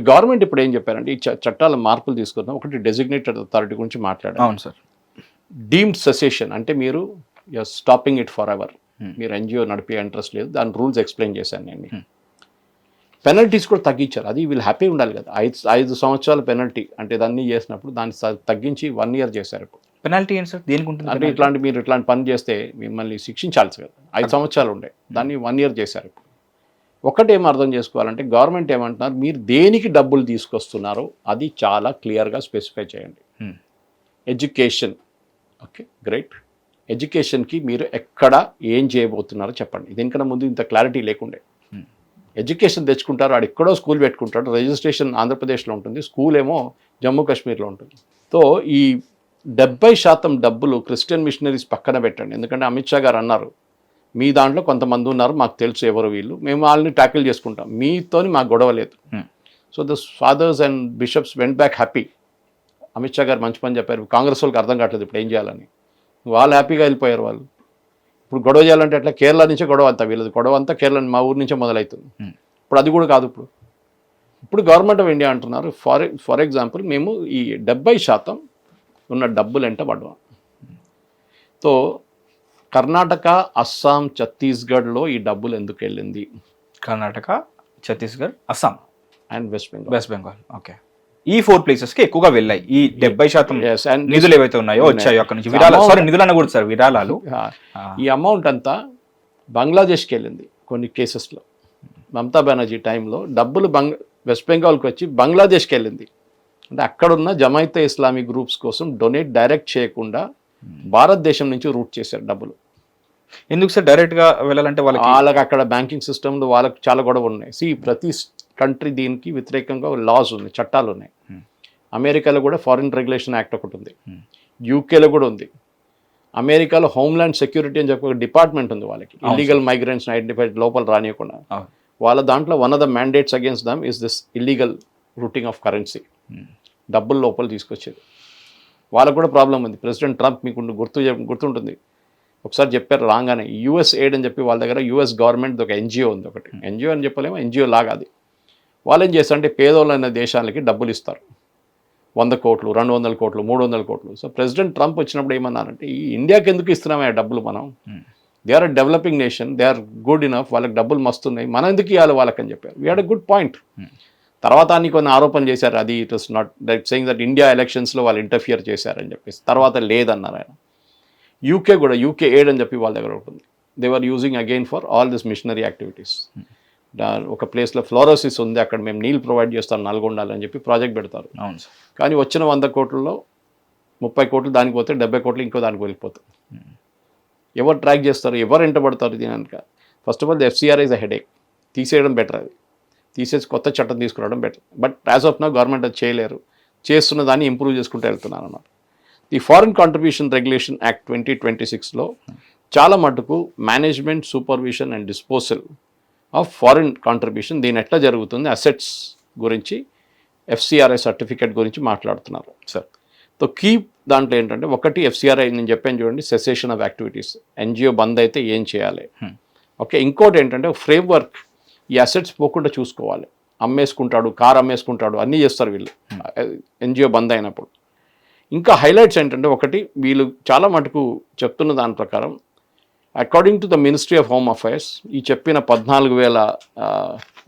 Government ఇప్పుడు ఏం చెప్పారంటే ఈ చట్టాల మార్పులు తీసుకున్నాం. ఒకటి డెసిగ్నేటెడ్ అథారిటీ గురించి మాట్లాడారు. అవును సార్. డీమ్డ్ సెసేషన్ అంటే మీరు స్టాపింగ్ ఇట్ ఫర్ ఎవర్, మీరు ఎన్జిఓ నడిపే ఇంట్రెస్ట్ లేదు, దాని రూల్స్ ఎక్స్ప్లెయిన్ చేశాను నేను. పెనల్టీస్ కూడా తగ్గించారు. అది వీళ్ళు హ్యాపీ ఉండాలి కదా. 5 సంవత్సరాల పెనల్టీ అంటే దాన్ని చేసినప్పుడు దాన్ని తగ్గించి 1 year చేశారు. ఇప్పుడు పెనాల్టీ ఏంటి సార్, దేనికి ఉంటుంది అంటే మీరు ఇట్లాంటి పని చేస్తే మిమ్మల్ని శిక్షించాల్సి కదా. 5 సంవత్సరాలు ఉండే దాన్ని 1 year చేశారు. ఇప్పుడు ఒకటి ఏం అర్థం చేసుకోవాలంటే గవర్నమెంట్ ఏమంటున్నారు, మీరు దేనికి డబ్బులు తీసుకొస్తున్నారో అది చాలా క్లియర్గా స్పెసిఫై చేయండి. ఎడ్యుకేషన్, ఓకే గ్రేట్, ఎడ్యుకేషన్కి మీరు ఎక్కడ ఏం చేయబోతున్నారో చెప్పండి. దీనికన్నా ముందు ఇంత క్లారిటీ లేకుండే. ఎడ్యుకేషన్ తెచ్చుకుంటారు, ఆడు ఎక్కడో స్కూల్ పెట్టుకుంటాడు, రిజిస్ట్రేషన్ ఆంధ్రప్రదేశ్లో ఉంటుంది, స్కూల్ ఏమో జమ్మూ కాశ్మీర్లో ఉంటుంది. సో ఈ 70% డబ్బులు క్రిస్టియన్ మిషనరీస్ పక్కన పెట్టండి. ఎందుకంటే అమిత్ షా గారు అన్నారు, మీ దాంట్లో కొంతమంది ఉన్నారు, మాకు తెలుసు ఎవరు వీళ్ళు, మేము వాళ్ళని ట్యాకిల్ చేసుకుంటాం, మీతోని మాకు గొడవ లేదు. So the fathers and bishops went back happy. Amit Shah గారు మంచి పని చెప్పారు. కాంగ్రెస్ వాళ్ళకి అర్థం కావట్లేదు ఇప్పుడు ఏం చేయాలని. వాళ్ళు హ్యాపీగా వెళ్ళిపోయారు. వాళ్ళు ఇప్పుడు గొడవ చేయాలంటే ఎట్లా, కేరళ నుంచే గొడవ అంతా, వీళ్ళది గొడవ అంతా కేరళ మా ఊరు నుంచే మొదలవుతుంది. ఇప్పుడు అది కూడా కాదు. ఇప్పుడు గవర్నమెంట్ ఆఫ్ ఇండియా అంటున్నారు, ఫర్ ఎగ్జాంపుల్ మేము ఈ 70% ఉన్న డబ్బులు ఎంట పడ్డాం. సో కర్ణాటక, అస్సాం, ఛత్తీస్గఢ్లో ఈ డబ్బులు ఎందుకు వెళ్ళింది? Karnataka, Chhattisgarh, Assam and west Bengal. Okay, ఈ 4 places కి ఎక్కువగా వెళ్ళాయి. ఈ 70% నిధులు ఏవైతే ఉన్నాయో వచ్చాయో అక్కడ నుంచి నిధులు అనకూడదు సార్, విరాళాలు. ఈ అమౌంట్ అంతా బంగ్లాదేశ్కి వెళ్ళింది కొన్ని కేసెస్లో. మమతా బెనర్జీ టైంలో డబ్బులు వెస్ట్ బెంగాల్కి వచ్చి బంగ్లాదేశ్కి వెళ్ళింది. అంటే అక్కడున్న జమైతే ఇస్లామీ గ్రూప్స్ కోసం డొనేట్ డైరెక్ట్ చేయకుండా భారతదేశం నుంచి రూట్ చేశారు డబ్బులు. ఎందుకు సార్ డైరెక్ట్గా వెళ్ళాలంటే వాళ్ళకి అక్కడ బ్యాంకింగ్ సిస్టంలో వాళ్ళకి చాలా గొడవ ఉన్నాయి. ప్రతి కంట్రీ దీనికి వ్యతిరేకంగా లాస్ ఉన్నాయి, చట్టాలు ఉన్నాయి. అమెరికాలో కూడా ఫారిన్ రెగ్యులేషన్ యాక్ట్ ఒకటి ఉంది, యూకేలో కూడా ఉంది. అమెరికాలో హోమ్ల్యాండ్ సెక్యూరిటీ అని చెప్పి ఒక డిపార్ట్మెంట్ ఉంది వాళ్ళకి, ఇల్లీగల్ మైగ్రెంట్స్ ఐడెంటిఫై లోపల రానియకుండా. వాళ్ళ దాంట్లో one of the mandates against them is this illegal routing of currency, డబ్బులు లోపల తీసుకొచ్చేది. వాళ్ళకు కూడా ప్రాబ్లం ఉంది. ప్రెసిడెంట్ ట్రంప్ మీకు గుర్తుంటుంది, ఒకసారి చెప్పారు రాగానే యూఎస్ ఎయిడ్ అని చెప్పి వాళ్ళ దగ్గర యూఎస్ గవర్నమెంట్ ఒక ఎన్జిఓ ఉంది, ఒకటి ఎన్జిఓ అని చెప్పలేమో, ఎన్జిఓ లాగా అది. వాళ్ళు ఏం చేస్తారంటే పేదోళ్ళైన దేశాలకి డబ్బులు ఇస్తారు, 100 కోట్లు, 200 కోట్లు, 300 కోట్లు. సో ప్రెసిడెంట్ ట్రంప్ వచ్చినప్పుడు ఏమన్నారంటే, ఈ ఇండియాకి ఎందుకు ఇస్తున్నామే డబ్బులు మనం, they are a developing nation, they are good enough, వాళ్ళకి డబ్బులు మస్తున్నాయి, మనం ఎందుకు ఇవ్వాలి వాళ్ళకని చెప్పారు. We had a good point. తర్వాత అన్ని కొన్ని ఆరోపణలు చేశారు, అది it was not that saying that India ఎలక్షన్స్లో వాళ్ళు ఇంటర్ఫియర్ చేశారని చెప్పేసి. తర్వాత లేదన్నారు ఆయన. యూకే కూడా యూకే ఎయిడ్ అని చెప్పి వాళ్ళ దగ్గర ఉంటుంది, they are using again for all this missionary activities. ఒక ప్లేస్లో ఫ్లోరోసిస్ ఉంది, అక్కడ మేము నీళ్ళు ప్రొవైడ్ చేస్తాం నల్గొండాలి అని చెప్పి ప్రాజెక్ట్ పెడతారు. కానీ వచ్చిన 100 కోట్లలో 30 కోట్లు దానికి పోతే 70 కోట్లు ఇంకో దానికి వెళ్ళిపోతాయి. ఎవరు ట్రాక్ చేస్తారు, ఎవరు ఎంటబడతారు దీని వెనక? First of all the FCR is a headache, తీసేయడం బెటర్, అది తీసేసి కొత్త చట్టం తీసుకురావడం better. But as of now government అది చేయలేరు, చేస్తున్న దాన్ని ఇంప్రూవ్ చేసుకుంటూ వెళ్తున్నారు అన్నమాట. The foreign contribution regulation act 2026లో చాలా మటుకు management, supervision and disposal of foreign contribution, దీని ఎట్లా జరుగుతుంది, అసెట్స్ గురించి, ఎఫ్సిఆర్ఐ సర్టిఫికేట్ గురించి మాట్లాడుతున్నారు సార్. సో కీ దాంట్లో ఏంటంటే, ఒకటి ఎఫ్సిఆర్ఐ నేను చెప్పాను చూడండి, సెసేషన్ ఆఫ్ యాక్టివిటీస్, ఎన్జిఓ బంద్ అయితే ఏం చేయాలి. ఓకే, ఇంకోటి ఏంటంటే ఫ్రేమ్ వర్క్, ఈ అసెట్స్ పోకుండా చూసుకోవాలి. అమ్మేసుకుంటాడు, కార్ అమ్మేసుకుంటాడు, అన్నీ చేస్తారు వీళ్ళు ఎన్జిఓ బంద్ అయినప్పుడు. ఇంకా హైలైట్స్ ఏంటంటే, ఒకటి వీళ్ళు చాలా మటుకు చెప్తున్న దాని ప్రకారం according to the ministry of home affairs, ఈ చెప్పిన 14,000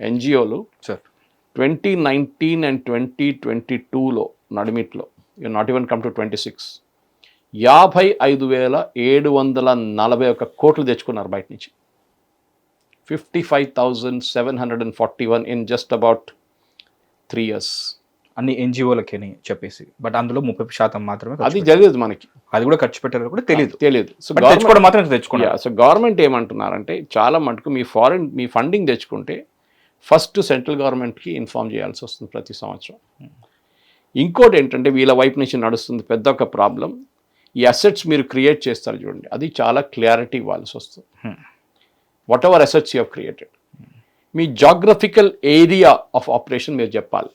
ఎన్జిఓలు 2019 and 2022లో నడిమిట్లో, నాట్ ఈవెన్ కమ్ టు 26, 55,741 కోట్లు తెచ్చుకున్నారు బయట నుంచి. 55,741 ఇన్ జస్ట్ అబౌట్ 3 years. అన్ని ఎన్జిఓలకి చెప్పేసి, బట్ అందులో 30% మాత్రమే. అది తెలియదు మనకి, అది కూడా ఖర్చు పెట్టారు కూడా తెలియదు. సో గవర్నమెంట్ ఏమంటున్నారంటే, చాలా మటుకు మీ ఫండింగ్ తెచ్చుకుంటే ఫస్ట్ సెంట్రల్ గవర్నమెంట్కి ఇన్ఫార్మ్ చేయాల్సి వస్తుంది ప్రతి సంవత్సరం. ఇంకోటి ఏంటంటే, వీళ్ళ వైపు నుంచి నడుస్తుంది పెద్ద ఒక ప్రాబ్లం, ఈ అసెట్స్ మీరు క్రియేట్ చేస్తారు చూడండి, అది చాలా క్లారిటీ ఇవ్వాల్సి వస్తుంది. What ever assets you have created, me geographical area of operation మీరు చెప్పాలి.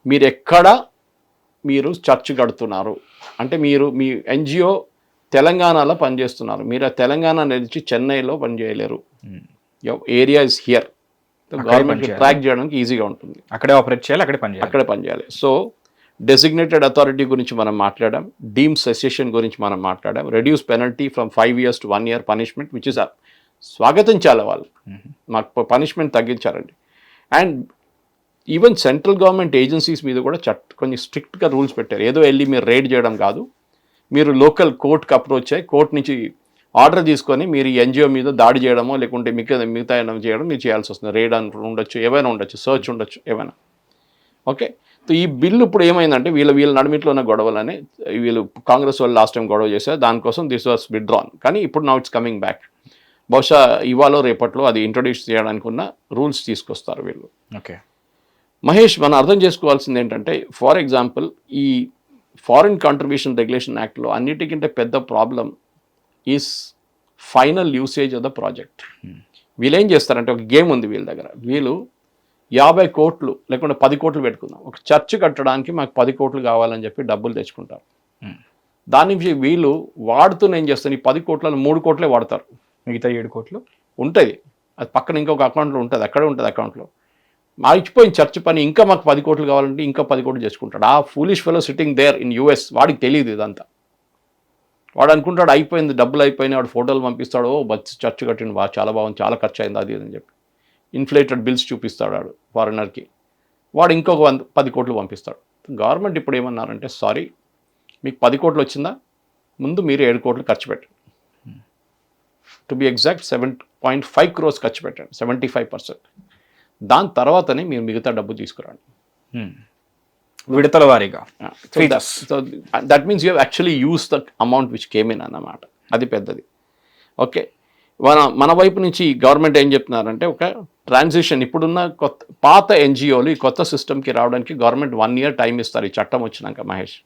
మీరు ఎక్కడ చర్చ్ కడుతున్నారు అంటే, మీ ఎన్జిఓ తెలంగాణలో పనిచేస్తున్నారు, మీరు ఆ తెలంగాణ నుంచి చెన్నైలో పనిచేయలేరు. Area is here, government track చేయడానికి ఈజీగా ఉంటుంది. అక్కడే ఆపరేట్ చేయాలి, అక్కడే పనిచేయాలి. సో డెసిగ్నేటెడ్ అథారిటీ గురించి మనం మాట్లాడాం, డీమ్ సెసెషన్ గురించి మనం మాట్లాడాం, reduce penalty from 5 years to 1 year punishment, which is స్వాగతించాలి వాళ్ళు, మాకు పనిష్మెంట్ తగ్గించారండి. And even central government agencies మీద కూడా కొంచెం స్ట్రిక్ట్గా రూల్స్ పెట్టారు. ఏదో వెళ్ళి మీరు రైడ్ చేయడం కాదు, మీరు లోకల్ కోర్టుకి అప్రోచ్ అయ్యి కోర్టు నుంచి ఆర్డర్ తీసుకొని మీరు ఈ ఎన్జిఓ మీద దాడి చేయడమో లేకుంటే మిగతా ఏమైనా చేయడం మీరు చేయాల్సి వస్తుంది. రైడ్ అని ఉండొచ్చు, ఏమైనా ఉండొచ్చు, సర్చ్ ఉండొచ్చు, ఏమైనా. ఓకే, సో ఈ బిల్లు ఇప్పుడు ఏమైందంటే వీళ్ళ నడిమిట్లో ఉన్న గొడవలని, వీళ్ళు కాంగ్రెస్ వాళ్ళు లాస్ట్ టైం గొడవ చేశారు, దానికోసం దిస్ వాస్ విత్డ్రాన్. కానీ ఇప్పుడు నౌ ఇట్స్ కమింగ్ బ్యాక్. బహుశా ఇవాళ రేపట్లో అది ఇంట్రొడ్యూస్ చేయడానికి ఉన్న రూల్స్ తీసుకొస్తారు వీళ్ళు. ఓకే మహేష్, మనం అర్థం చేసుకోవాల్సింది ఏంటంటే, ఫర్ ఎగ్జాంపుల్ ఈ ఫారిన్ కాంట్రిబ్యూషన్ రెగ్యులేషన్ యాక్ట్లో అన్నిటికంటే పెద్ద problem is final usage of the project. వీళ్ళు ఏం చేస్తారంటే, ఒక గేమ్ ఉంది వీళ్ళ దగ్గర, వీళ్ళు 50 కోట్లు లేకుంటే 10 కోట్లు పెట్టుకుందాం, ఒక చర్చ్ కట్టడానికి మాకు 10 కోట్లు కావాలని చెప్పి డబ్బులు తెచ్చుకుంటారు. దాని వీళ్ళు వాడుతూ ఏం చేస్తారు, ఈ 10 కోట్లలో 3 కోట్లే వాడతారు, మిగతా 7 కోట్లు ఉంటుంది అది పక్కన ఇంకొక అకౌంట్లో ఉంటుంది, అక్కడే ఉంటుంది అకౌంట్లో. మారిచిపోయిన చర్చ్ పని ఇంకా మాకు 10 కోట్లు కావాలంటే ఇంకా 10 కోట్లు చేసుకుంటాడు. ఆ foolish fellow sitting there in US, వాడికి తెలియదు ఇదంతా. వాడు అనుకుంటాడు అయిపోయింది, డబ్బులు అయిపోయినాయి, వాడు ఫోటోలు పంపిస్తాడు, చర్చ్ కట్టిండు, చాలా బాగుంది, చాలా ఖర్చు అయింది అది అని చెప్పి ఇన్ఫ్లేటెడ్ బిల్స్ చూపిస్తాడు వాడు ఫారినర్కి. వాడు ఇంకొక 10 కోట్లు పంపిస్తాడు. గవర్నమెంట్ ఇప్పుడు ఏమన్నారంటే, సారీ మీకు 10 కోట్లు వచ్చిందా, ముందు మీరు 7 కోట్లు ఖర్చు పెట్టండి. టు బి ఎగ్జాక్ట్ 7.5 crores ఖర్చు పెట్టండి, 75%. దాని తర్వాతనే మీరు మిగతా డబ్బు తీసుకురండి, విడతల వారీగా. So that means you have actually use the amount which came in అన్నమాట. అది పెద్దది. ఓకే, మన వైపు నుంచి గవర్నమెంట్ ఏం చెప్తున్నారంటే, ఒక ట్రాన్సిషన్ ఇప్పుడున్న పాత ఎన్జిఓలు ఈ కొత్త సిస్టమ్కి రావడానికి గవర్నమెంట్ 1 year టైం ఇస్తారు ఈ చట్టం వచ్చినాక. మహేష్,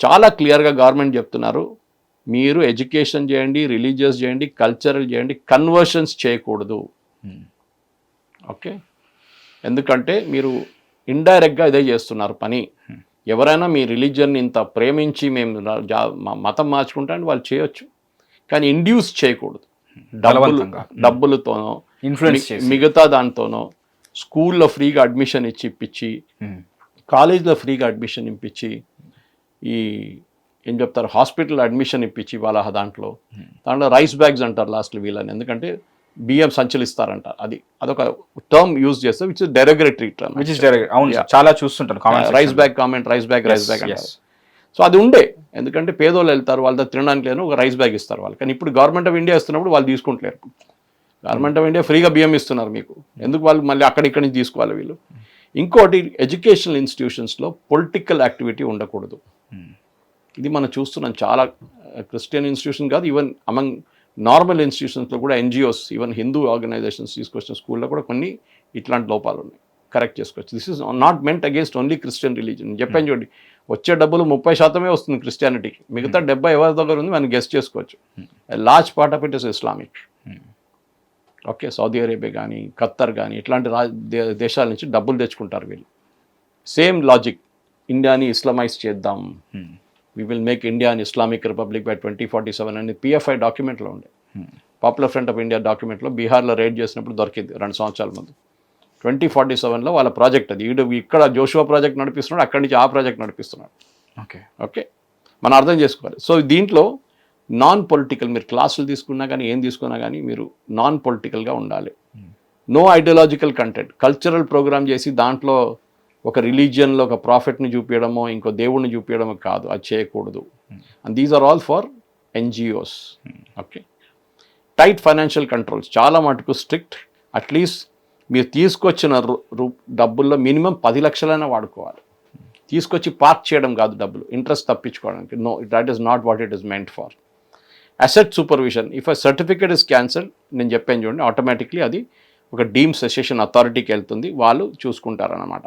చాలా క్లియర్గా గవర్నమెంట్ చెప్తున్నారు, మీరు ఎడ్యుకేషన్ చేయండి, రిలీజియస్ చేయండి, కల్చరల్ చేయండి, కన్వర్షన్స్ చేయకూడదు. ఓకే, ఎందుకంటే మీరు ఇండైరెక్ట్గా ఇదే చేస్తున్నారు పని. ఎవరైనా మీ రిలీజియన్ని ఇంత ప్రేమించి మేము మతం మార్చుకుంటామని వాళ్ళు చేయొచ్చు, కానీ ఇండ్యూస్ చేయకూడదు. డబ్బులతోనో ఇన్ఫ్లుయెన్స్ మిగతా దాంతోనో స్కూల్లో ఫ్రీగా అడ్మిషన్ ఇప్పించి కాలేజ్లో ఫ్రీగా అడ్మిషన్ ఇప్పించి ఈ ఏం చెప్తారు హాస్పిటల్ అడ్మిషన్ ఇప్పించి వాళ్ళ దాంట్లో రైస్ బ్యాగ్స్ అంటారు లాస్ట్లో వీళ్ళని, ఎందుకంటే బియ్యం సంచలిస్తారంట. అదొక టర్మ్ యూజ్ చేస్తే విచ్ ఇస్ డెరోగరేటరీ టర్మ్, చాలా చూస్తుంటారు rice bag comment, rice bag అంటారు. సో అది ఉండే, ఎందుకంటే పేదోళ్ళు వెళ్తారు, వాళ్ళతో తినడానికి లేదు, ఒక రైస్ బ్యాగ్ ఇస్తారు వాళ్ళు. కానీ ఇప్పుడు గవర్నమెంట్ ఆఫ్ ఇండియా ఇస్తున్నప్పుడు వాళ్ళు తీసుకుంటలేరు. గవర్నమెంట్ ఆఫ్ ఇండియా ఫ్రీగా బియ్యం ఇస్తున్నారు మీకు, ఎందుకు వాళ్ళు మళ్ళీ అక్కడిక్కడి నుంచి తీసుకోవాలి వీళ్ళు. ఇంకోటి, ఎడ్యుకేషనల్ ఇన్స్టిట్యూషన్స్లో పొలిటికల్ యాక్టివిటీ ఉండకూడదు. ఇది మనం చూస్తున్నాం చాలా క్రిస్టియన్ ఇన్స్టిట్యూషన్ కాదు, ఈవెన్ అమంగ్ నార్మల్ ఇన్స్టిట్యూషన్స్లో కూడా ఎన్జిఓస్, ఈవెన్ హిందూ ఆర్గనైజేషన్స్ తీసుకొచ్చిన స్కూల్లో కూడా కొన్ని ఇట్లాంటి లోపాలు ఉన్నాయి, కరెక్ట్ చేసుకోవచ్చు. This is not meant against only Christian religion. చెప్పాను చూడండి, వచ్చే డబ్బులు 30% వస్తుంది క్రిస్టియానిటీకి, మిగతా 70 ఎవరి దగ్గర ఉంది మనం గెస్ట్ చేసుకోవచ్చు. Large part of it is Islamic. Okay, Saudi Arabia కానీ ఖత్తర్ కానీ ఇట్లాంటి దేశాల నుంచి డబ్బులు తెచ్చుకుంటారు వీళ్ళు. సేమ్ లాజిక్, ఇండియాని ఇస్లామైజ్ చేద్దాం, we will make India an Islamic republic by 2047 అని PFI డాక్యుమెంట్లో ఉండే, పాపులర్ ఫ్రంట్ ఆఫ్ ఇండియా డాక్యుమెంట్లో బీహార్లో రైడ్ చేసినప్పుడు దొరికింది 2 సంవత్సరాల ముందు. 2047లో వాళ్ళ ప్రాజెక్ట్ అది. ఇక్కడ జోషువా ప్రాజెక్ట్ నడిపిస్తున్నాడు, అక్కడి నుంచి ఆ ప్రాజెక్ట్ నడిపిస్తున్నాడు. ఓకే, మనం అర్థం చేసుకోవాలి. సో దీంట్లో నాన్ పొలిటికల్, మీరు క్లాసులు తీసుకున్నా కానీ ఏం తీసుకున్నా కానీ మీరు నాన్ పొలిటికల్గా ఉండాలి. No ideological content. Cultural program చేసి దాంట్లో ఒక రిలీజియన్లో ఒక ప్రాఫిట్ని చూపించడమో ఇంకో దేవుడిని చూపించడమో కాదు, అది చేయకూడదు. And these are all for NGOs. Okay, tight financial controls, చాలా మటుకు స్ట్రిక్ట్. అట్లీస్ట్ మీరు తీసుకొచ్చిన డబ్బుల్లో మినిమం 10 లక్షలైనా వాడుకోవాలి. తీసుకొచ్చి పార్క్ చేయడం కాదు డబ్బులు, ఇంట్రెస్ట్ తప్పించుకోవడానికి. No, that is not what it is meant for. Asset supervision, if a certificate is cancel, నేను చెప్పాను చూడండి, ఆటోమేటిక్లీ అది ఒక డీమ్ సెసెషన్ అథారిటీకి వెళ్తుంది, వాళ్ళు చూసుకుంటారన్నమాట.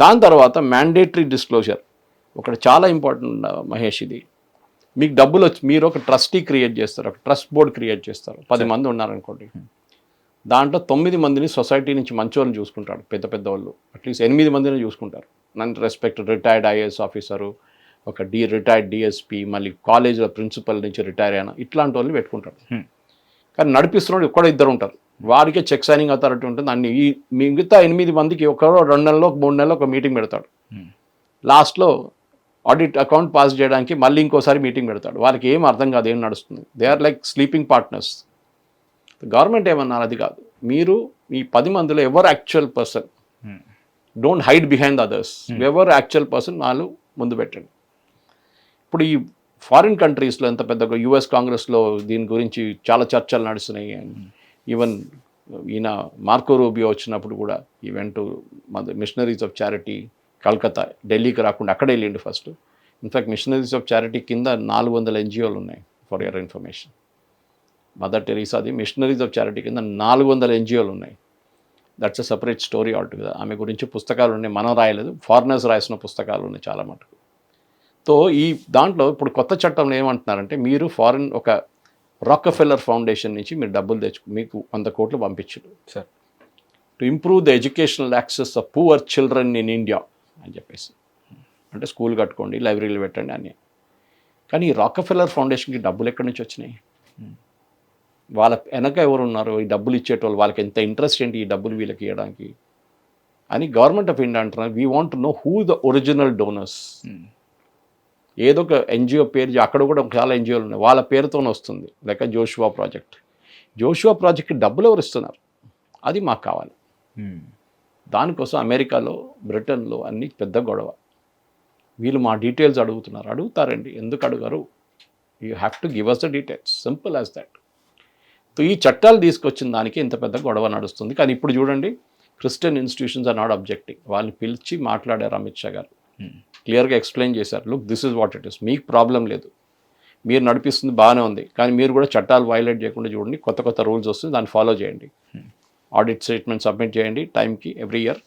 దాని తర్వాత మ్యాండేటరీ డిస్క్లోజర్, ఒకటి చాలా ఇంపార్టెంట్ మహేష్. ఇది మీకు డబ్బులు వచ్చి మీరు ఒక ట్రస్టీ క్రియేట్ చేస్తారు, ఒక ట్రస్ట్ బోర్డ్ క్రియేట్ చేస్తారు, 10 మంది ఉన్నారనుకోండి. దాంట్లో 9 మందిని సొసైటీ నుంచి మంచోళ్ళని చూసుకుంటాడు, పెద్ద పెద్ద వాళ్ళు. అట్లీస్ట్ 8 మందిని చూసుకుంటారు. నన్ను రెస్పెక్ట్ రిటైర్డ్ IAS ఆఫీసరు, ఒక రిటైర్డ్ DSP, మళ్ళీ కాలేజీలో ప్రిన్సిపల్ నుంచి రిటైర్ అయినా, ఇట్లాంటి వాళ్ళని పెట్టుకుంటాడు. కానీ నడిపిస్తున్నాడు ఒక్కడో 2 ఉంటారు. వాడికే చెక్ సైనింగ్ అథారిటీ ఉంటుంది. అన్ని ఈ మిగతా 8 మందికి 2 నెలలో 3 నెలలు ఒక మీటింగ్ పెడతాడు. లాస్ట్లో ఆడిట్ అకౌంట్ పాస్ చేయడానికి మళ్ళీ ఇంకోసారి మీటింగ్ పెడతాడు. వాళ్ళకి ఏం అర్థం కాదు ఏం నడుస్తుంది. They are like sleeping partners. Government ఏమన్నారు అది కాదు, మీరు ఈ 10 మందిలో ఎవరు actual person, don't hide behind others, ఎవరు యాక్చువల్ పర్సన్ వాళ్ళు ముందు పెట్టండి. ఇప్పుడు ఈ ఫారిన్ కంట్రీస్లో ఎంత పెద్ద యుఎస్ కాంగ్రెస్లో దీని గురించి చాలా చర్చలు నడుస్తున్నాయి. ఈవెన్ ఈయన మార్కో రూబియో వచ్చినప్పుడు కూడా event missionaries of charity Calcutta, ఢిల్లీకి రాకుండా అక్కడే వెళ్ళిండు first. In fact missionaries of charity కింద 400 ఎన్జిఓలు ఉన్నాయి ఫర్ యువర్ ఇన్ఫర్మేషన్. మదర్ టెరీసాది మిషనరీస్ ఆఫ్ చారిటీ కింద 400 ఎన్జిఓలు ఉన్నాయి. That's a separate story altogether. ఆమె గురించి పుస్తకాలు ఉన్నాయి, మనం రాయలేదు, ఫారినర్స్ రాసిన పుస్తకాలు ఉన్నాయి చాలా మటుకు. సో ఈ దాంట్లో ఇప్పుడు కొత్త చట్టంలో ఏమంటున్నారంటే, మీరు ఫారిన్ ఒక రాకెఫెల్లర్ ఫౌండేషన్ నుంచి మీరు డబ్బులు మీకు 100 కోట్లు పంపించరు sir to improve the educational access of poor children in India అని చెప్పేసి. అంటే స్కూల్ కట్టుకోండి, లైబ్రరీలు పెట్టండి అని. కానీ ఈ రాకెఫెల్లర్ ఫౌండేషన్కి డబ్బులు ఎక్కడి నుంచి వచ్చినాయి? వాళ్ళ వెనక ఎవరు ఉన్నారు ఈ డబ్బులు ఇచ్చేటోళ్ళు? వాళ్ళకి ఎంత ఇంట్రెస్ట్ ఏంటి ఈ డబ్బులు వీళ్ళకి ఇవ్వడానికి అని గవర్నమెంట్ ఆఫ్ ఇండియా అంటున్నారు. We want to know who the original donors. ఏదో ఒక ఎన్జిఓ పేరు, అక్కడ కూడా చాలా ఎన్జిఓలు ఉన్నాయి, వాళ్ళ పేరుతోనే వస్తుంది. Like Joshua project. జోషువా ప్రాజెక్ట్కి డబ్బులు ఎవరు ఇస్తున్నారు? అది మాకు కావాలి. దానికోసం అమెరికాలో, బ్రిటన్లో అన్ని పెద్ద గొడవ. వీళ్ళు మా డీటెయిల్స్ అడుగుతున్నారు. అడుగుతారండి, ఎందుకు అడుగుతారు? You have to give us the details, simple as that. So ఈ చట్టాలు తీసుకొచ్చిన దానికి ఇంత పెద్ద గొడవ నడుస్తుంది. కానీ ఇప్పుడు చూడండి, Christian institutions are not objecting. వాళ్ళని పిలిచి మాట్లాడారు అమిత్ షా గారు, క్లియర్గా ఎక్స్ప్లెయిన్ చేశారు. Look, this is what it is, మీకు ప్రాబ్లం లేదు, మీరు నడిపిస్తుంది బాగానే ఉంది, కానీ మీరు కూడా చట్టాలు వైలేట్ చేయకుండా చూడండి, కొత్త కొత్త రూల్స్ వస్తుంది, దాన్ని ఫాలో చేయండి. ఆడిట్ స్టేట్మెంట్ సబ్మిట్ చేయండి టైంకి, ఎవ్రీ ఇయర్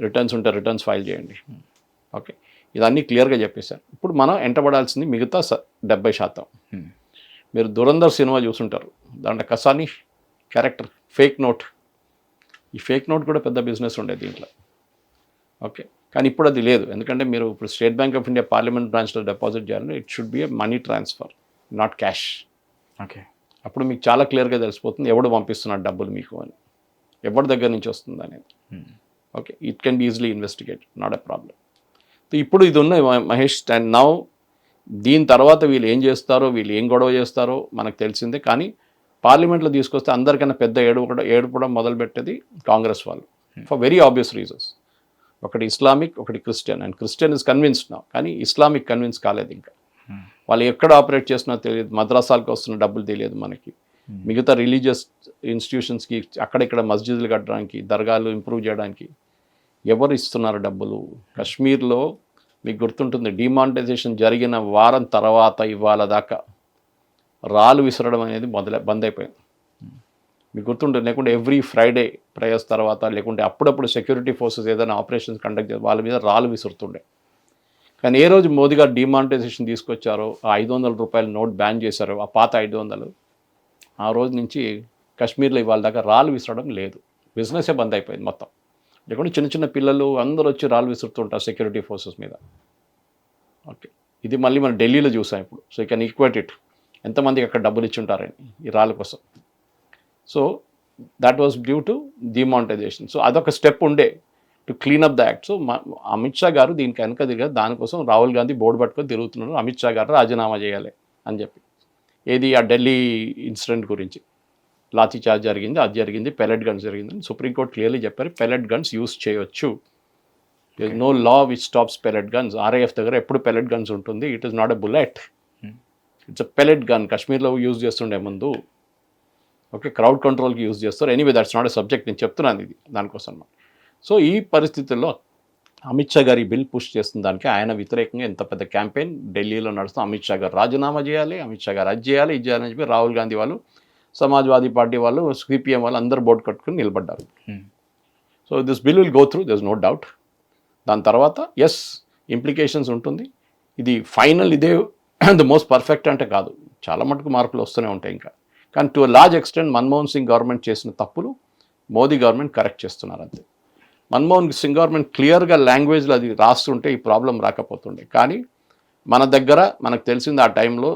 రిటర్న్స్ ఉంటే రిటర్న్స్ ఫైల్ చేయండి. ఓకే, ఇదన్నీ క్లియర్గా చెప్పేశారు. ఇప్పుడు మనం ఎంటబడాల్సింది మిగతా 70%. మీరు దురంధర్ సినిమా చూసుంటారు, దాంట్లో కసాని క్యారెక్టర్ ఫేక్ నోట్, ఈ ఫేక్ నోట్ కూడా పెద్ద బిజినెస్ ఉండేది దీంట్లో. ఓకే, కానీ ఇప్పుడు అది లేదు. ఎందుకంటే మీరు ఇప్పుడు state bank of India parliament బ్రాంచ్లో డిపాజిట్ చేయాలంటే it should be a money transfer, not cash. Okay, అప్పుడు మీకు చాలా క్లియర్గా తెలిసిపోతుంది ఎవడు పంపిస్తున్నాడు డబ్బులు మీకు అని, ఎవరి దగ్గర నుంచి వస్తుంది అనేది. Okay, it can be easily investigate, not a problem. ఇప్పుడు ఇది ఉన్న మహేష్, అండ్ నౌ దీని తర్వాత వీళ్ళు ఏం చేస్తారో, వీళ్ళు ఏం గొడవ చేస్తారో మనకు తెలిసిందే. కానీ పార్లమెంట్లో తీసుకొస్తే అందరికన్నా పెద్ద ఏడుపడం మొదలుపెట్టేది కాంగ్రెస్ వాళ్ళు, ఫర్ వెరీ ఆబ్వియస్ రీజన్స్. ఒకటి ఇస్లామిక్, ఒకటి Christian. And Christian is convinced నా, కానీ ఇస్లామిక్ కన్విన్స్ కాలేదు ఇంకా. వాళ్ళు ఎక్కడ ఆపరేట్ చేస్తున్నా తెలియదు, మద్రాసాలకు వస్తున్న డబ్బులు తెలియదు మనకి. మిగతా రిలీజియస్ ఇన్స్టిట్యూషన్స్కి అక్కడిక్కడ మస్జిద్లు కట్టడానికి, దర్గాలు ఇంప్రూవ్ చేయడానికి ఎవరు ఇస్తున్నారు డబ్బులు? కశ్మీర్లో మీకు గుర్తుంటుంది, డిమానిటైజేషన్ జరిగిన వారం తర్వాత ఇవాళ దాకా రాళ్ళు విసరడం అనేది బంద్ అయిపోయింది. మీకు గుర్తుంటుంది, లేకుంటే ఎవ్రీ ఫ్రైడే ప్రేయర్స్ తర్వాత, లేకుంటే అప్పుడప్పుడు సెక్యూరిటీ ఫోర్సెస్ ఏదైనా ఆపరేషన్స్ కండక్ట్ చేసి వాళ్ళ మీద రాళ్ళు విసురుతుండే. కానీ ఏ రోజు మోదీ గారు డిమానిటైజేషన్ తీసుకొచ్చారో, ఆ 500 రూపాయల నోట్ బ్యాన్ చేశారో, ఆ పాత 500, ఆ రోజు నుంచి కాశ్మీర్లో ఇవాళ దాకా రాళ్ళు విసరడం లేదు. బిజినెసే బంద్ అయిపోయింది మొత్తం. లేకుంటే చిన్న చిన్న పిల్లలు అందరూ వచ్చి రాళ్ళు విసురుతుంటారు సెక్యూరిటీ ఫోర్సెస్ మీద. ఓకే, ఇది మళ్ళీ మనం ఢిల్లీలో చూసాం ఇప్పుడు. So you can equate it, ఎంతమందికి అక్కడ డబ్బులు ఇచ్చి ఉంటారని ఈ రాళ్ళ కోసం. So that was due to demonetization. So అదొక స్టెప్ ఉండే to clean up the act. So Amit Shah గారు దీనికి వెనక తిరిగారు. దానికోసం రాహుల్ గాంధీ బోర్డు పట్టుకొని తిరుగుతున్నారు, అమిత్ షా గారు రాజీనామా చేయాలి అని చెప్పి. ఏది ఆ ఢిల్లీ ఇన్సిడెంట్ గురించి, లాఠీ చార్జ్ జరిగింది, అది జరిగింది, పెలెట్ గన్స్ జరిగిందని సుప్రీంకోర్టు క్లియర్లీ చెప్పారు. పెలెట్ గన్స్ యూస్ చేయొచ్చు, no law which stops pellet guns. RIF దగ్గర ఎప్పుడు పెలెట్ గన్స్ ఉంటుంది. It is not a bullet, it's a pellet gun. కాశ్మీర్లో యూజ్ చేస్తుండే ముందు. ఓకే, క్రౌడ్ కంట్రోల్కి యూజ్ చేస్తారు. Anyway that's not a subject, నేను చెప్తున్నాను ఇది దానికోసం. సో ఈ పరిస్థితుల్లో అమిత్ షా గారు ఈ బిల్ పుష్ చేస్తున్న దానికి ఆయన వ్యతిరేకంగా ఎంత పెద్ద క్యాంపెయిన్ ఢిల్లీలో నడుస్తుంది. అమిత్ షా గారు రాజీనామా చేయాలి, అమిత్ షా గారు అది చేయాలి, ఇది చేయాలని చెప్పి రాహుల్ గాంధీ వాళ్ళు, సమాజ్వాదీ పార్టీ వాళ్ళు, సిపిఎం వాళ్ళు అందరూ బోర్డు కట్టుకుని నిలబడ్డారు. So this bill will go through, there is no doubt. దాని తర్వాత ఎస్ ఇంప్లికేషన్స్ ఉంటుంది. ఇది ఫైనల్, ఇదే ద మోస్ట్ పర్ఫెక్ట్ అంటే కాదు, చాలా మటుకు మార్పులు వస్తూనే ఉంటాయి ఇంకా. కానీ to large extent Manmohan Singh government చేసిన తప్పులు మోదీ గవర్నమెంట్ కరెక్ట్ చేస్తున్నారు అంతే. మన్మోహన్ సింగ్ గవర్నమెంట్ క్లియర్గా లాంగ్వేజ్లో అది రాస్తుంటే ఈ ప్రాబ్లం రాకపోతుండే. కానీ మన దగ్గర మనకు తెలిసింది ఆ టైంలో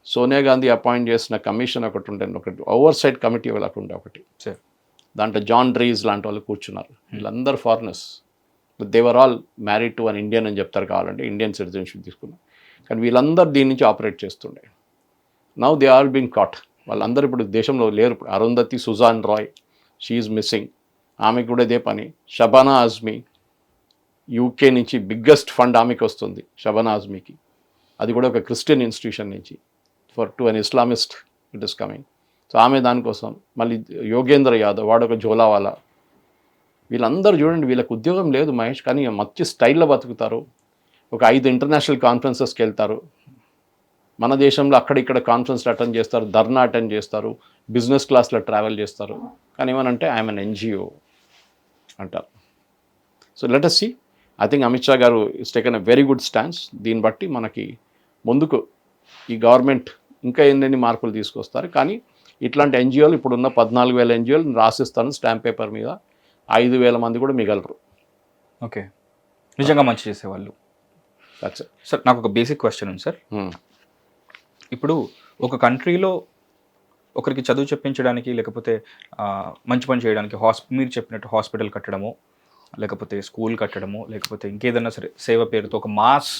సోనియా గాంధీ అపాయింట్ చేసిన కమిషన్ ఒకటి ఉండే, ఒకటి ఓవర్ సైట్ కమిటీ ఒకటి ఉండే, ఒకటి దాంట్లో జాన్ డ్రీస్ లాంటి వాళ్ళు కూర్చున్నారు. వీళ్ళందరూ foreigners, they're all married to an Indian అని చెప్తారు కావాలంటే, ఇండియన్ సిటిజన్షిప్ తీసుకున్నారు. కానీ వీళ్ళందరూ దీని నుంచి ఆపరేట్ చేస్తుండే. Now they all been caught. వాళ్ళందరూ ఇప్పుడు దేశంలో లేరు. ఇప్పుడు అరుంధతి సుజాన్ రాయ్, షీఈ్ మిస్సింగ్, ఆమెకు కూడా ఇదే పని. షబానా ఆజ్మీ యూకే నుంచి బిగ్గెస్ట్ ఫండ్ ఆమెకి వస్తుంది, షబానా ఆజ్మీకి. అది కూడా ఒక క్రిస్టియన్ ఇన్స్టిట్యూషన్ నుంచి, for to an Islamist it is coming. So ఆమె దానికోసం. మళ్ళీ యోగేంద్ర యాదవ్, వాడు ఒక జోలావాలా. వీళ్ళందరూ చూడండి, వీళ్ళకి ఉద్యోగం లేదు మహేష్, కానీ మంచి స్టైల్లో బతుకుతారు. ఒక 5 ఇంటర్నేషనల్ కాన్ఫరెన్సెస్కి వెళ్తారు. మన దేశంలో అక్కడిక్కడ కాన్ఫరెన్స్లు అటెండ్ చేస్తారు, ధర్నా అటెండ్ చేస్తారు, బిజినెస్ క్లాస్లో ట్రావెల్ చేస్తారు. కానీ ఏమనంటే ఐఎమ్ అన్ ఎన్జిఓ అంటారు. So let us see. I think Amit Shah garu is taken a very good stance. దీన్ని బట్టి మనకి ముందుకు ఈ గవర్నమెంట్ ఇంకా ఎన్ని మార్పులు తీసుకొస్తారు. కానీ ఇట్లాంటి ఎన్జిఓలు, ఇప్పుడున్న 14,000 ఎన్జిఓలు రాసిస్తాను స్టాంప్ పేపర్ మీద, 5,000 మంది కూడా మిగలరు. ఓకే, నిజంగా మంచి చేసేవాళ్ళు. సార్ నాకు ఒక బేసిక్ క్వశ్చన్ ఉంది సార్. ఇప్పుడు ఒక కంట్రీలో ఒకరికి చదువు చెప్పించడానికి, లేకపోతే మంచి పని చేయడానికి మీరు చెప్పినట్టు హాస్పిటల్ కట్టడము, లేకపోతే స్కూల్ కట్టడము, లేకపోతే ఇంకేదన్నా సరే సేవ పేరుతో ఒక మాస్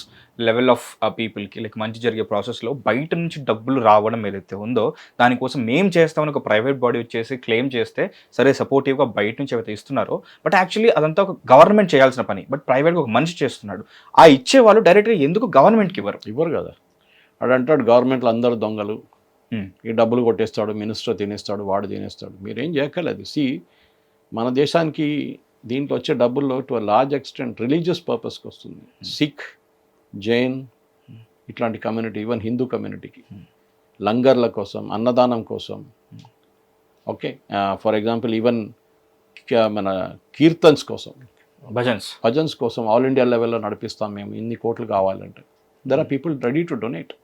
లెవెల్ ఆఫ్ పీపుల్కి లైక్ మంచి జరిగే ప్రాసెస్లో బయట నుంచి డబ్బులు రావడం ఏదైతే ఉందో, దానికోసం మేము చేస్తామని ఒక ప్రైవేట్ బాడీ వచ్చేసి క్లెయిమ్ చేస్తే సరే సపోర్టివ్గా బయట నుంచి ఏవైతే ఇస్తున్నారో, బట్ యాక్చువల్లీ అదంతా ఒక గవర్నమెంట్ చేయాల్సిన పని, బట్ ప్రైవేట్గా ఒక మనిషి చేస్తున్నాడు. ఆ ఇచ్చే వాళ్ళు డైరెక్ట్గా ఎందుకు గవర్నమెంట్కి ఇవ్వరు కదా. వాడు అంటాడు గవర్నమెంట్లో అందరూ దొంగలు, ఈ డబ్బులు కొట్టేస్తాడు, మినిస్టర్ తినేస్తాడు, వాడు తినేస్తాడు. మీరేం చేయక్కర్లేదు. మన దేశానికి దీంట్లో వచ్చే డబ్బుల్లో to a large extent religious పర్పస్కి వస్తుంది. సిక్, జైన్ ఇట్లాంటి కమ్యూనిటీ, ఈవెన్ హిందూ కమ్యూనిటీకి లంగర్ల కోసం, అన్నదానం కోసం. ఓకే, ఫర్ ఎగ్జాంపుల్ ఈవెన్ మన కీర్తన్స్ కోసం, భజన్స్ కోసం ఆల్ ఇండియా లెవెల్లో నడిపిస్తాం మేము, ఇన్ని కోట్లు కావాలంటే. There are people ready to donate.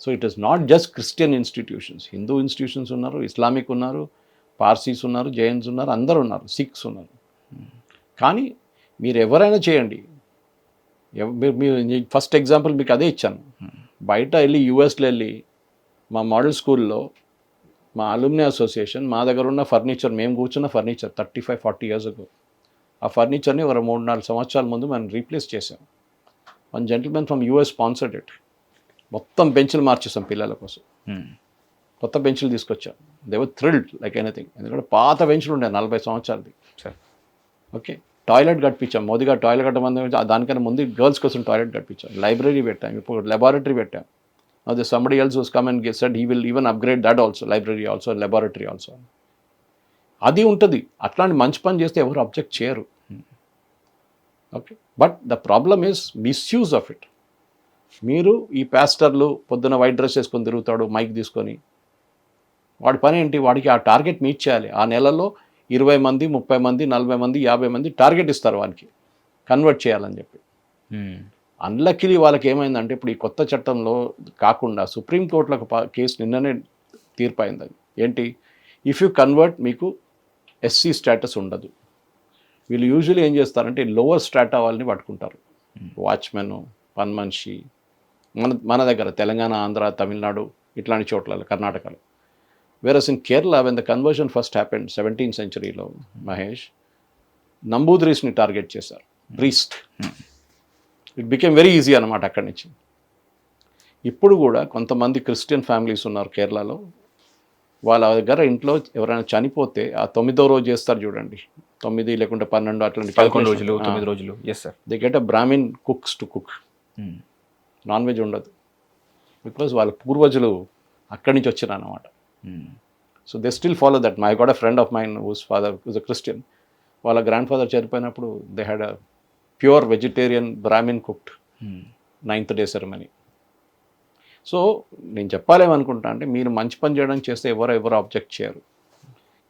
So it is not just Christian institutions, Hindu institutions ఉన్నారు, ఇస్లామిక్ ఉన్నారు, పార్సీస్ ఉన్నారు, జైన్స్ ఉన్నారు, అందరూ ఉన్నారు, సిఖ్స్ ఉన్నారు. కానీ మీరు ఎవరైనా చేయండి. ఫస్ట్ ఎగ్జాంపుల్ మీకు అదే ఇచ్చాను. బయట వెళ్ళి యూఎస్లో వెళ్ళి మా మోడల్ స్కూల్లో మా అలుమ్ని అసోసియేషన్ మా దగ్గర ఉన్న ఫర్నిచర్, మేము కూర్చున్న ఫర్నిచర్ 35-40 years ago, ఆ ఫర్నిచర్ని ఒక 3-4 సంవత్సరాల ముందు మనం రీప్లేస్ చేసాం. One gentlemen from US sponsored it. మొత్తం బెంచ్లు మార్చేసాం పిల్లల కోసం, కొత్త బెంచ్లు తీసుకొచ్చాం. They were thrilled like anything. ఎందుకంటే పాత బెంచ్లు ఉండే 40 సంవత్సరాలది. ఓకే, టాయిలెట్ కట్టించాం. మోదీగా టాయిలెట్ కట్టమంది, దానికన్నా ముందు గర్ల్స్ కోసం టాయిలెట్ కట్టించాం. లైబ్రరీ పెట్టాం, ఇప్పుడు లెబారెటరీ పెట్టాం. అది somebody else was come and said he will even upgrade that also, library also, laboratory also. అది ఉంటుంది. అట్లాంటి మంచి పని చేస్తే ఎవరు అబ్జెక్ట్ చేయరు. Okay, but the problem is misuse of it. మీరు ఈ పాస్టర్లు పొద్దున వైట్ డ్రెస్ వేసుకొని తిరుగుతాడు మైక్ తీసుకొని, వాడి పని ఏంటి? వాడికి ఆ టార్గెట్ మీట్ చేయాలి. ఆ నెలలో 20 మంది, 30 మంది, 40 మంది, 50 మంది టార్గెట్ ఇస్తారు వానికి, కన్వర్ట్ చేయాలని చెప్పి. అన్లక్కీలీ వాళ్ళకి ఏమైందంటే ఇప్పుడు ఈ కొత్త చట్టంలో కాకుండా సుప్రీంకోర్టులో ఒక కేసు నిన్ననే తీర్పు అయింది. అది ఏంటి? ఇఫ్ యూ కన్వర్ట్ మీకు ఎస్సీ స్టేటస్ ఉండదు. వీళ్ళు యూజువల్లీ ఏం చేస్తారంటే లోవర్ స్ట్రాటా వాళ్ళని పట్టుకుంటారు, వాచ్మెన్, పని మనిషి. మన దగ్గర తెలంగాణ, ఆంధ్ర, తమిళనాడు ఇట్లాంటి చోట్ల, కర్ణాటకలో. Whereas in Kerala when the conversion first happened 17th century Mahesh, నంబూద్రీస్ని టార్గెట్ చేశారు, priest. It became very easy అనమాట అక్కడి నుంచి. ఇప్పుడు కూడా కొంతమంది క్రిస్టియన్ ఫ్యామిలీస్ ఉన్నారు కేరళలో, వాళ్ళ దగ్గర ఇంట్లో ఎవరైనా చనిపోతే ఆ 9వ రోజు చేస్తారు చూడండి, 9 లేకుంటే 12 అట్లాంటి 11 రోజులు 9 రోజులు. Yes sir. They get a Brahmin cooks to cook. Non veg ఉండదు, బికాజ్ వాళ్ళ పూర్వజులు అక్కడి నుంచి వచ్చారు అన్నమాట. So they still follow that. My got a friend of mine whose father was a Christian. వాళ్ళ గ్రాండ్ ఫాదర్ చనిపోయినప్పుడు they had a pure vegetarian Brahmin cooked 9th day ceremony. సో నేను చెప్పాలేమనుకుంటా అంటే, మీరు మంచి పని చేయడానికి చేస్తే ఎవరు అబ్జెక్ట్ చేయరు.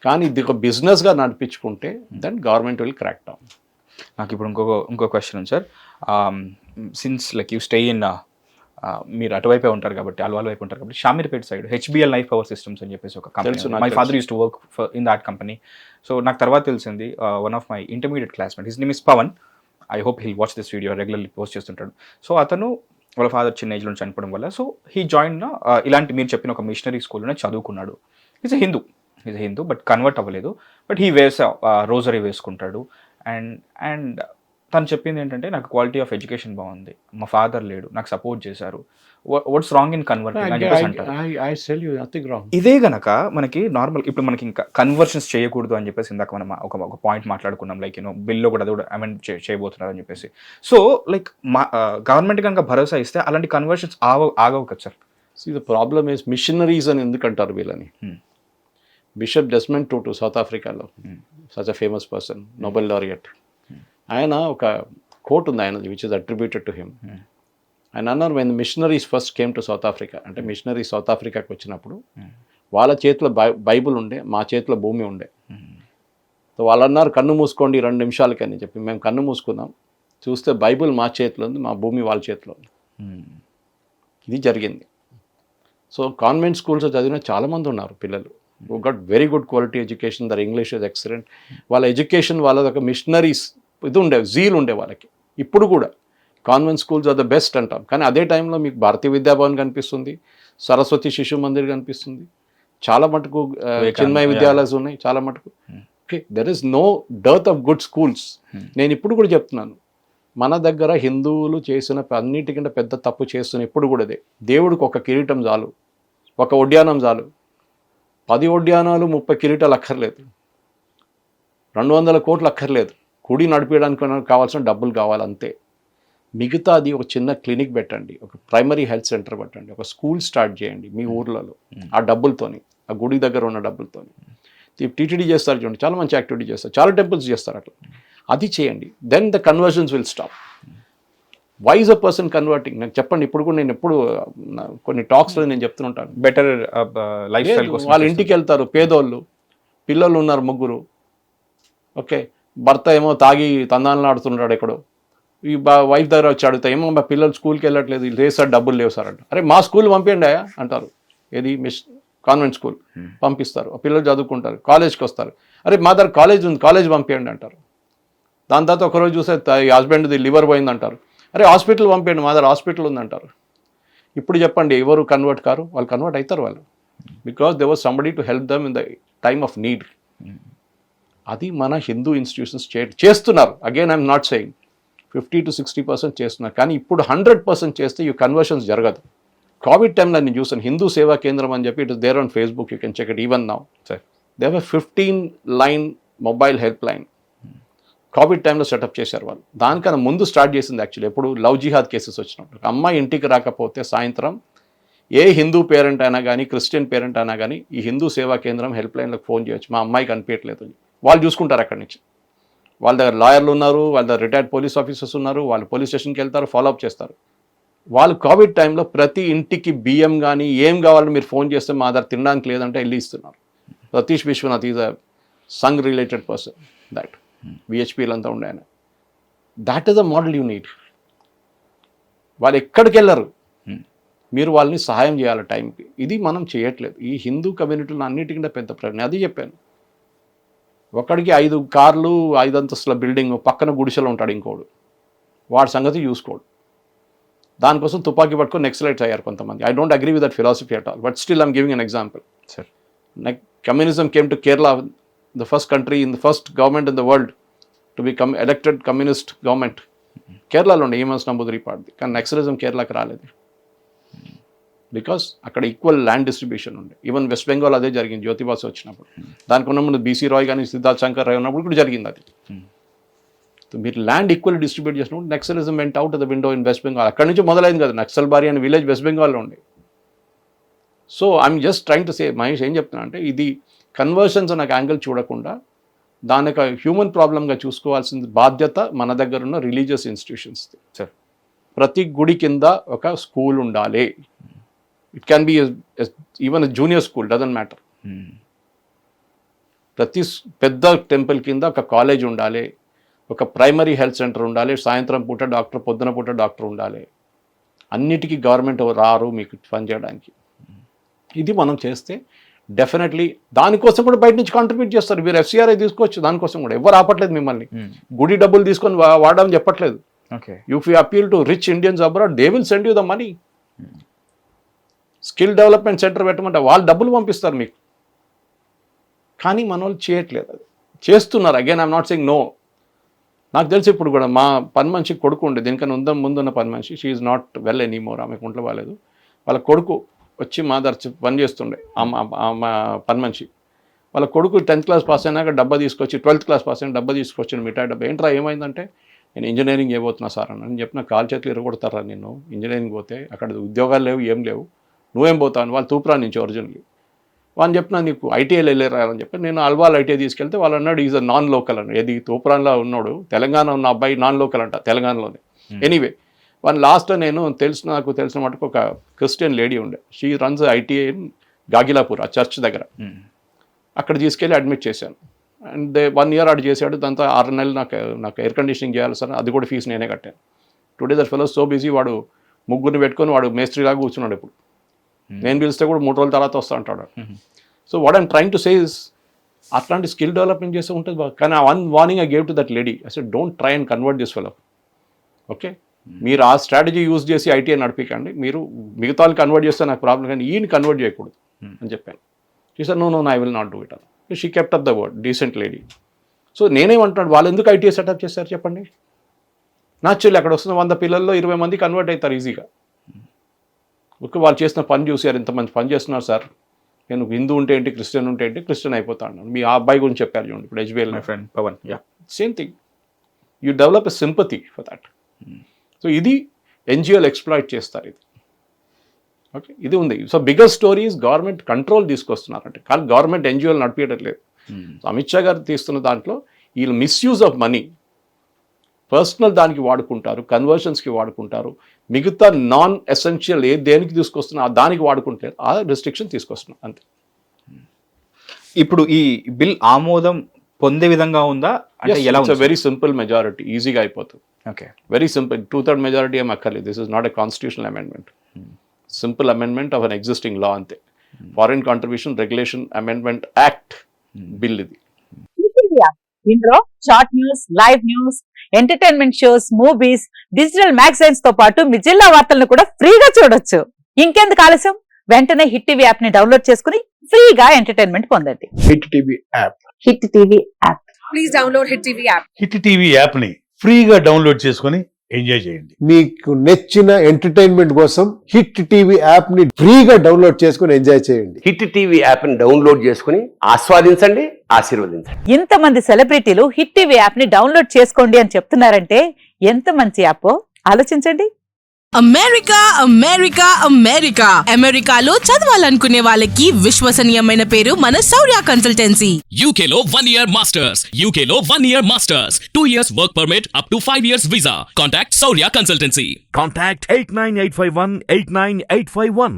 కానీ ఇది ఒక బిజినెస్గా నడిపించుకుంటే then government will crack down. నాకు ఇప్పుడు ఇంకో క్వశ్చన్ ఉంది sir. Since like you stay in, మీరు అటువైపే ఉంటారు కాబట్టి, అల్వాల్ వైపు ఉంటారు కాబట్టి, Shamirpet side HBL Nife power systems అని చెప్పేసి ఒక కంపెనీ, my father used to work in that company. So నాకు తర్వాత తెలిసింది, one of my intermediate classmate, his name is Pavan, I hope he'll watch this video, regularly post చేస్తుంటాడు. సో అతను వాళ్ళ ఫాదర్ చిన్న ఏజ్లో చనిపోవడం వల్ల, సో హీ జాయిన్ ఇలాంటి మీరు చెప్పిన ఒక మిషనరీ స్కూల్లోనే చదువుకున్నాడు. Is a Hindu, is Hindu but convert అవ్వలేదు. బట్ హీ వేర్స్ రోజరీ వేసుకుంటాడు. అండ్ తను చెప్పింది ఏంటంటే నాకు క్వాలిటీ ఆఫ్ ఎడ్యుకేషన్ బాగుంది, మా ఫాదర్ లేడు, నాకు సపోర్ట్ చేశారు. వాట్స్ రాంగ్ ఇన్ కన్వర్టింగ్ అని చెప్పేసి అంటారు. ఇదే గనక మనకి నార్మల్ ఇప్పుడు మనకి ఇంకా కన్వర్షన్స్ చేయకూడదు అని చెప్పేసి ఇందాక మనం ఒక పాయింట్ మాట్లాడుకున్నాం, లైక్ బిల్లో కూడా అది కూడా అమెండ్ చేయబోతున్నారు అని చెప్పేసి. సో లైక్ మా గవర్నమెంట్ కనుక భరోసా ఇస్తే అలాంటి కన్వర్షన్స్ ఆగవు కదా sir. The problem is missionaries అని ఎందుకంటారు వీళ్ళని. బిషప్ డెస్మండ్ టుటు సౌత్ ఆఫ్రికాలో, such a famous person, Nobel laureate. ఆయన ఒక కోట్ ఉంది ఆయన which is attributed to him. ఆయన అన్నారు, when missionaries first came to South Africa, అంటే మిషనరీ సౌత్ ఆఫ్రికాకి వచ్చినప్పుడు వాళ్ళ చేతిలో బైబుల్ ఉండే, మా చేతిలో భూమి ఉండే. సో వాళ్ళు అన్నారు కన్ను మూసుకోండి 2 నిమిషాలకి అని చెప్పి. మేము కన్ను మూసుకున్నాం, చూస్తే బైబుల్ మా చేతిలో ఉంది, మా భూమి వాళ్ళ చేతిలో ఉంది. ఇది జరిగింది. సో కాన్వెంట్ స్కూల్స్ చదివిన చాలామంది ఉన్నారు పిల్లలు who got very good quality education, their English is excellent. వాళ్ళ ఎడ్యుకేషన్ వాళ్ళది ఒక మిషనరీస్ ఇది ఉండే జీల్ ఉండే వాళ్ళకి. ఇప్పుడు కూడా convent schools are the best అంటాం, కానీ అదే టైంలో మీకు భారతీయ విద్యాభవన్ కనిపిస్తుంది, సరస్వతి శిశు మందిర్ కనిపిస్తుంది, చాలా మటుకు చిన్మయ విద్యాలయాలు ఉన్నాయి, చాలా మటుకు. Okay, there is no dearth of good schools. నేను ఇప్పుడు కూడా చెప్తున్నాను, మన దగ్గర హిందువులు చేసిన అన్నిటికంటే పెద్ద తప్పు చేస్తున్న ఇప్పుడు కూడా అదే. దేవుడికి ఒక కిరీటం చాలు, ఒక ఉద్యానం చాలు. 10 ఉద్యానాలు 30 కిరీటాలు అక్కర్లేదు, 200 కోట్లు అక్కర్లేదు. కుడి నడిపించడానికి కావాల్సిన డబ్బులు కావాలి అంతే. మిగతాది ఒక చిన్న క్లినిక్ పెట్టండి, ఒక ప్రైమరీ హెల్త్ సెంటర్ పెట్టండి, ఒక స్కూల్ స్టార్ట్ చేయండి మీ ఊర్లలో ఆ డబ్బులతోని, ఆ గుడి దగ్గర ఉన్న డబ్బులతోని. టీటీడీ చేస్తారు చూడండి, చాలా మంచి యాక్టివిటీ చేస్తారు, చాలా టెంపుల్స్ చేస్తారు అట్లా. అది చేయండి, then the conversions will stop. Why is a person converting నాకు చెప్పండి. ఇప్పుడు కూడా నేను ఎప్పుడు కొన్ని టాక్స్లో నేను చెప్తుంటాను, బెటర్ లైఫ్ స్టైల్ కోసం వాళ్ళ ఇంటికి వెళ్తారు, పేదోళ్ళు, పిల్లలు ఉన్నారు 3. ఓకే, భర్త ఏమో తాగి తందాలను ఆడుతున్నాడు ఎక్కడో, ఈ వైఫ్ దగ్గర వచ్చి అడుగుతా, ఏమో మా పిల్లలు స్కూల్కి వెళ్ళట్లేదు, లేదు సార్ డబ్బులు లేవు సార్ అంట. అరే మా స్కూల్ పంపించండి అంటారు, ఏది కాన్వెంట్ స్కూల్ పంపిస్తారు, పిల్లలు చదువుకుంటారు, కాలేజ్కి వస్తారు. అరే మా దగ్గర కాలేజ్ ఉంది, కాలేజ్ పంపించండి అంటారు. దాని తర్వాత ఒకరోజు చూస్తే హస్బెండ్ది లివర్ పోయింది అంటారు. అరే హాస్పిటల్ పంపించండి, మా దగ్గర హాస్పిటల్ ఉందంటారు. ఇప్పుడు చెప్పండి ఎవరు కన్వర్ట్ కారు? వాళ్ళు కన్వర్ట్ అవుతారు వాళ్ళు, because they was somebody to help them in the time of need. అది మన హిందూ ఇన్స్టిట్యూషన్స్ చేస్తున్నారు. Again I'm not saying 50 to 60% చేస్తున్నారు, కానీ ఇప్పుడు 100% చేస్తే ఈ కన్వర్షన్స్ జరగదు. కోవిడ్ టైంలో నేను చూసాను, హిందూ సేవా కేంద్రం అని చెప్పి it is there on Facebook, you can check it even now. They have 15 line mobile help line covid టైంలో సెటప్ చేశారు వాళ్ళు. దానికన్నా ముందు స్టార్ట్ చేసింది యాక్చువల్లీ, ఎప్పుడు లవ్ జిహాద్ కేసెస్ వచ్చినప్పుడు. అమ్మాయి ఇంటికి రాకపోతే సాయంత్రం ఏ హిందూ పేరెంట్ అయినా కానీ క్రిస్టియన్ పేరెంట్ అయినా కానీ ఈ హిందూ సేవా కేంద్రం హెల్ప్ లైన్లకు ఫోన్ చేయొచ్చు, మా అమ్మాయి కనిపించట్లేదు, వాళ్ళు చూసుకుంటారు. అక్కడి నుంచి వాళ్ళ దగ్గర లాయర్లు ఉన్నారు, వాళ్ళ దగ్గర రిటైర్డ్ పోలీస్ ఆఫీసర్స్ ఉన్నారు, వాళ్ళు పోలీస్ స్టేషన్కి వెళ్తారు, ఫాలోఅప్ చేస్తారు. వాళ్ళు కోవిడ్ టైంలో ప్రతి ఇంటికి బియ్యం కానీ ఏం కావాలని మీరు ఫోన్ చేస్తే మా దగ్గర తినడానికి లేదంటే వెళ్ళి ఇస్తున్నారు. Satish Vishwanath is a Sangh related person, that విహెచ్పీలంతా ఉండే ఆయన. That is a model you need. వాళ్ళు ఎక్కడికి వెళ్ళరు, మీరు వాళ్ళని సహాయం చేయాలి టైంకి. ఇది మనం చేయట్లేదు. ఈ హిందూ కమ్యూనిటీలో అన్నిటికంటే పెద్ద ప్రశ్న అది చెప్పాను. ఒకడికి 5 కార్లు 5 అంతస్తుల బిల్డింగ్, పక్కన గుడిసెలో ఉంటాడు ఇంకోడు, వాడి సంగతి చూసుకోడు. దానికోసం తుపాకీ పట్టుకొని నెక్సలైట్స్ అయ్యారు కొంతమంది. I don't agree with that philosophy at all, but still I'm giving an example. Sir, communism came to Kerala, the first country in the first government in the world to become elected communist government. కేరళలో ఉండే EMS Namboodiri party, కానీ naxalism కేరళకి రాలేదు. Because అక్కడ equal land distribution ఉండే. Even west Bengal అదే జరిగింది జ్యోతిబాసు వచ్చినప్పుడు. దానికి ఉన్న ముందు బీసీ రాయ్ కానీ సిద్ధార్థ్ శంకర్ రాయ్ ఉన్నప్పుడు కూడా జరిగింది అది. మీరు ల్యాండ్ ఈక్వల్ డిస్ట్రిబ్యూట్ చేసినప్పుడు naxalism went out the window in west Bengal. అక్కడి నుంచి మొదలైంది కదా నక్సల్ బారి అనే విలేజ్ వెస్ట్ బెంగాల్లో ఉండే. So I'm just trying to say, Mahesh ఏం చెప్తున్నా అంటే, ఇది కన్వర్షన్స్ అనే యాంగిల్ చూడకుండా దాని ఒక హ్యూమన్ ప్రాబ్లంగా చూసుకోవాల్సిన బాధ్యత మన దగ్గర ఉన్న రిలీజియస్ ఇన్స్టిట్యూషన్స్. సార్, ప్రతి గుడి కింద ఒక స్కూల్ ఉండాలి. It can be even junior school, doesn't matter. ప్రతి పెద్ద టెంపుల్ కింద ఒక కాలేజ్ ఉండాలి, ఒక ప్రైమరీ హెల్త్ సెంటర్ ఉండాలి, సాయంత్రం పూట డాక్టర్, పొద్దున పూట డాక్టర్ ఉండాలి. అన్నిటికీ గవర్నమెంట్ రారు మీకు పని చేయడానికి. ఇది మనం చేస్తే డెఫినెట్లీ దానికోసం కూడా బయట నుంచి కాంట్రిబ్యూట్ చేస్తారు. మీరు ఎఫ్సిఆర్ఐ తీసుకోవచ్చు, దానికోసం కూడా ఎవరు ఆపట్లేదు మిమ్మల్ని. గుడి డబ్బులు తీసుకొని వాడమని చెప్పట్లేదు. If you appeal to rich Indians abroad, they will send you the money. Skill development centre పెట్టమంటే వాళ్ళు డబ్బులు పంపిస్తారు మీకు. కానీ మన వాళ్ళు చేయట్లేదు, అది చేస్తున్నారు. Again I'm not saying no. నాకు తెలిసి ఇప్పుడు కూడా మా పని మనిషికి కొడుకు ఉండే, దీనికన్నా ముందున్న పని మనిషి, she is not well anymore, ఆమెకు ఒంట్లో బాగాలేదు. వాళ్ళ కొడుకు వచ్చి మా దగ్గర పని చేస్తుండే, మా పని మనిషి. వాళ్ళ కొడుకు 10th క్లాస్ పాస్ అయినాక డబ్బా తీసుకొచ్చి, 12th క్లాస్ పాస్ అయినా డబ్బా తీసుకొచ్చిన మిఠాయి డబ్బా. ఏంట్రా ఏమైందంటే, నేను ఇంజనీరింగ్ చేయబోతున్నా సార్ అని చెప్పిన. కాలు చేతులు ఇరగొడతారా నేను ఇంజనీరింగ్ పోతే, అక్కడ ఉద్యోగాలు లేవు, ఏం లేవు, నువ్వేం పోతావు? వాళ్ళు తూప్రా నుంచి ఒరిజినల్లీ. వాళ్ళని చెప్పిన నీకు ఐటీఐలో వెళ్ళారా అని చెప్పి, నేను అల్వాల్ ఐటీఐ తీసుకెళ్తే వాళ్ళు అన్నాడు ఈజ్ అ నాన్ లోకల్ అని. ఏది తూప్రాన్లో ఉన్నాడు, తెలంగాణ ఉన్న అబ్బాయి నాన్ లోకల్ అంట తెలంగాణలోనే. ఎనీవే వన్ లాస్ట్ నేను నాకు తెలిసిన మటుకు ఒక క్రిస్టియన్ లేడీ ఉండే, she runs ITI in Gagillapur, ఆ చర్చ్ దగ్గర. అక్కడ తీసుకెళ్ళి అడ్మిట్ చేశాను. అండ్ 1 year అటు చేశాడు. దాంతో 6 నెలలు నాకు ఎయిర్ కండిషనింగ్ చేయాలి సార్, అది కూడా ఫీజు నేనే కట్టాను. Today that fellow so busy, వాడు ముగ్గురిని పెట్టుకొని వాడు మేస్త్రిలాగా కూర్చున్నాడు. ఇప్పుడు నేను పిలిస్తే కూడా 3 రోజుల తర్వాత వస్తా అంటాడు. So what I'm trying to say is, అట్లాంటి స్కిల్ డెవలప్మెంట్ చేస్తే ఉంటుంది బాగా. కానీ ఆ 1 warning I gave to that lady, I said don't try and convert this fellow. Okay, మీరు ఆ స్ట్రాటజీ యూజ్ చేసి ఐటీఐ నడిపికండి, మీరు మిగతా వాళ్ళు కన్వర్ట్ చేస్తే నాకు ప్రాబ్లం, కానీ ఈయన కన్వర్ట్ చేయకూడదు అని చెప్పాను. She said no I will not do it అని. She kept up the word, decent lady. So నేనేమంటున్నాడు, వాళ్ళు ఎందుకు ఐటీఐ సెటప్ చేశారు చెప్పండి? నాచురల్లీ అక్కడ వస్తున్న 100 పిల్లల్లో 20 మంది కన్వర్ట్ అవుతారు ఈజీగా. ఓకే, వాళ్ళు చేసిన పని చూసారు, ఇంతమంది పని చేస్తున్నారు సార్, నేను హిందూ ఉంటే ఏంటి, క్రిస్టియన్ ఉంటే ఏంటి, క్రిస్టియన్ అయిపోతాను. మీ ఆ అబ్బాయి గురించి చెప్పారు చూడండి ఇప్పుడు, HBL my friend Pavan. Same thing, you develop a sympathy for that. So ఇది ఎన్జిఓలు ఎక్స్ప్లాయిట్ చేస్తారు ఇది. ఓకే, ఇది ఉంది. So bigger stories government control తీసుకొస్తున్నారంటే, కానీ గవర్నమెంట్ ఎన్జిఓలు నడిపించట్లేదు. అమిత్ షా గారు తీస్తున్న దాంట్లో వీళ్ళు మిస్యూజ్ ఆఫ్ మనీ పర్సనల్ దానికి వాడుకుంటారు, కన్వర్షన్స్కి వాడుకుంటారు, మిగతా నాన్ ఎసెన్షియల్ దేనికి తీసుకొస్తున్నా దానికి వాడుకుంటారు, ఆ రెస్ట్రిక్షన్ తీసుకొస్తున్నాం అంతే. ఇప్పుడు ఈ బిల్ ఆమోదం పొందే విధంగా ఉందా అంటే ఎలా? వెరీ సింపుల్ మెజారిటీ, ఈజీగా అయిపోతుంది. ఓకే, వెరీ సింపుల్, 2/3 మెజారిటీ ఏం అక్కర్లేదు. This is not a constitutional amendment, simple amendment of an existing law అంతే. Foreign contribution regulation amendment act bill ఇది. ఇందులో short news, live news, entertainment shows, movies, digital magazines తో పాటు మీ జిల్లా వార్తలను కూడా ఫ్రీగా చూడొచ్చు. ఇంకెందుకు ఆలస్యం, వెంటనే హిట్ టీవీ యాప్ ని డౌన్లోడ్ చేసుకుని ఫ్రీగా ఎంటర్టైన్మెంట్ పొందండి. Hit TV app, hit TV app, please download hit TV app. Hit TV app ని ఫ్రీగా డౌన్లోడ్ చేసుకొని ఎంజాయ్ చేయండి. మీకు నచ్చిన ఎంటర్టైన్మెంట్ కోసం హిట్ టీవీ యాప్ ని ఫ్రీగా డౌన్లోడ్ చేసుకొని ఎంజాయ్ చేయండి. హిట్ టీవీ యాప్ ని డౌన్లోడ్ చేసుకుని ఆస్వాదించండి, ఆశీర్వదించండి. ఇంతమంది సెలబ్రిటీలు హిట్ టీవీ యాప్ ని డౌన్లోడ్ చేసుకోండి అని చెప్తున్నారంటే ఎంత మంచి యాప్ ఆలోచించండి. అమెరికా అమెరికా అమెరికా అమెరికాలో చదవాలనుకునే వాళ్ళకి విశ్వసనీయమైన పేరు మన శౌర్య కన్సల్టెన్సీ. UK లో 1 year masters, UK లో 1 year masters, 2 years work permit up to 5 years visa. Contact Saurya Consultancy. Contact 89851 89851.